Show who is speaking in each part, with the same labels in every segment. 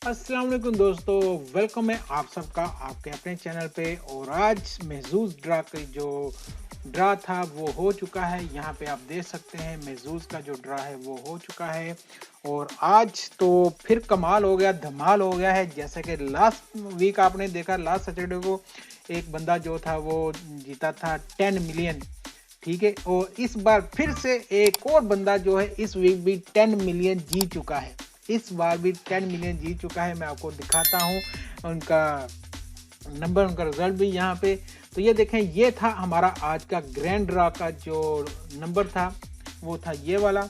Speaker 1: अस्सलाम वालेकुम दोस्तों, वेलकम है आप सबका आपके अपने चैनल पे। और आज महजूज ड्रा की जो ड्रा था वो हो चुका है। यहाँ पे आप देख सकते हैं महजूज का जो ड्रा है वो हो चुका है। और आज तो फिर कमाल हो गया, धमाल हो गया है। जैसे कि लास्ट वीक आपने देखा, लास्ट सैटरडे को एक बंदा जो था वो जीता था 10 मिलियन। ठीक है, और इस बार फिर से एक और बंदा जो है इस वीक भी 10 मिलियन जीत चुका है। इस बार भी 10 मिलियन जीत चुका है। मैं आपको दिखाता हूँ उनका नंबर, उनका रिजल्ट भी यहाँ पे। तो ये देखें, ये था हमारा आज का ग्रैंड ड्रा का जो नंबर था, वो था ये वाला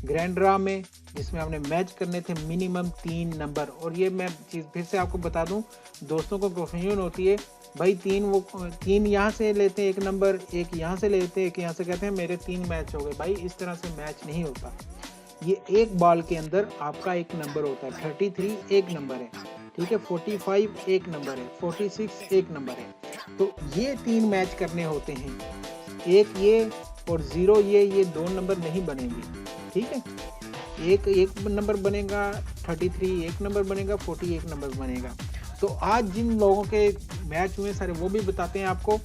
Speaker 1: ग्रैंड ड्रा में, जिसमें हमने मैच करने थे मिनिमम 3 नंबर। और ये मैं चीज़ फिर से आपको बता दूं, दोस्तों को कंफ्यूजन होती है भाई, तीन यहाँ से लेते हैं एक नंबर, एक यहाँ से लेते हैं, एक यहाँ से, कहते हैं मेरे 3 मैच हो गए। भाई इस तरह से मैच नहीं होता। ये एक बॉल के अंदर आपका एक नंबर होता है। 33 एक नंबर है, ठीक है, 45 एक नंबर है, 46 एक नंबर है। तो ये 3 मैच करने होते हैं, एक ये और 0 ये 2 नंबर नहीं बनेंगे। ठीक है, एक नंबर बनेगा, 33 एक नंबर बनेगा, 40 एक नंबर बनेगा। तो आज जिन लोगों के मैच हुए सारे वो भी बताते हैं आपको।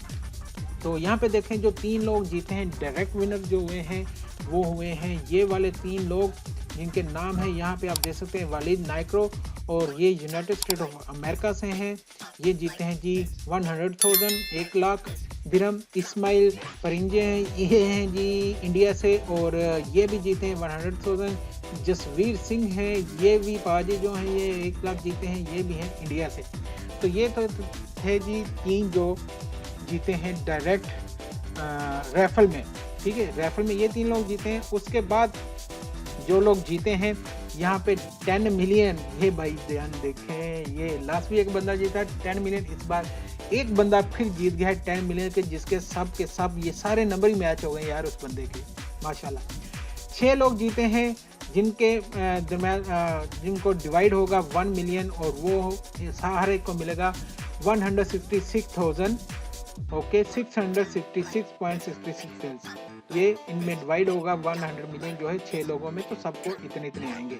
Speaker 1: तो यहाँ पे देखें, जो 3 लोग जीते हैं, डायरेक्ट विनर जो हुए हैं वो हुए हैं ये वाले 3 लोग, जिनके नाम है यहाँ पे आप देख सकते हैं, वालिद नाइक्रो, और ये यूनाइटेड स्टेट ऑफ अमेरिका से हैं। ये जीते हैं जी 100,000 1 लाख दिरहम। इस्माइल परिंजे हैं, ये हैं जी इंडिया से, और ये भी जीते हैं 100,000। जसवीर सिंह हैं, ये भी पाजी जो हैं, ये 1 लाख जीते हैं, ये भी हैं इंडिया से। तो ये तो थे जी 3 जो जीते हैं डायरेक्ट रैफल में। ठीक है, रैफल में ये 3 लोग जीते हैं। उसके बाद जो लोग जीते हैं यहाँ पे 10 मिलियन, ये भाई ध्यान देखें, ये लास्ट भी एक बंदा जीता है 10 मिलियन। इस बार एक बंदा फिर जीत गया है 10 मिलियन के, जिसके सब के सब ये सारे नंबर ही मैच हो गए यार उस बंदे के, माशाल्लाह। 6 लोग जीते हैं जिनके जिनको डिवाइड होगा 1 मिलियन, और वो हर एक को मिलेगा 166,000। Okay, 666.66 sales. ये इनमें डिवाइड होगा 100 मिलियन जो है 6 लोगों में, तो सबको इतने इतने आएंगे।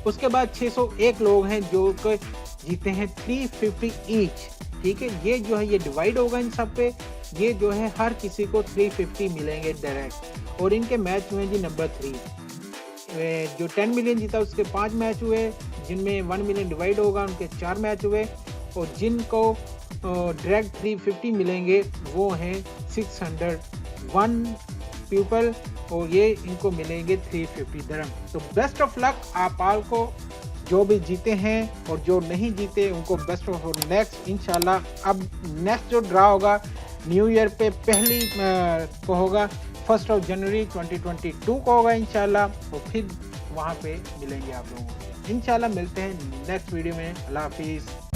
Speaker 1: उसके बाद 601 लोग हैं जो जीते हैं 350 ईच। ठीक है, ये जो है ये डिवाइड होगा इन सब पे, ये जो है हर किसी को 350 मिलेंगे डायरेक्ट। और इनके मैच हुए जी नंबर 3, जो 10 मिलियन जीता उसके 5 मैच हुए, जिनमें 1 मिलियन डिवाइड होगा उनके 4 मैच हुए। और जिनको डायरेक्ट 350 मिलेंगे वो हैं 601 पीपल, और ये इनको मिलेंगे 350 दिरहम। तो बेस्ट ऑफ लक आप आल को, जो भी जीते हैं और जो नहीं जीते उनको बेस्ट ऑफ नेक्स्ट इंशाल्लाह। अब नेक्स्ट जो ड्रा होगा न्यू ईयर पे पहली को होगा, 1 जनवरी 2022 को होगा इंशाल्लाह। और फिर वहाँ पे मिलेंगे आप लोगों को इंशाल्लाह। मिलते हैं नेक्स्ट वीडियो में। अल्लाह हाफिज़।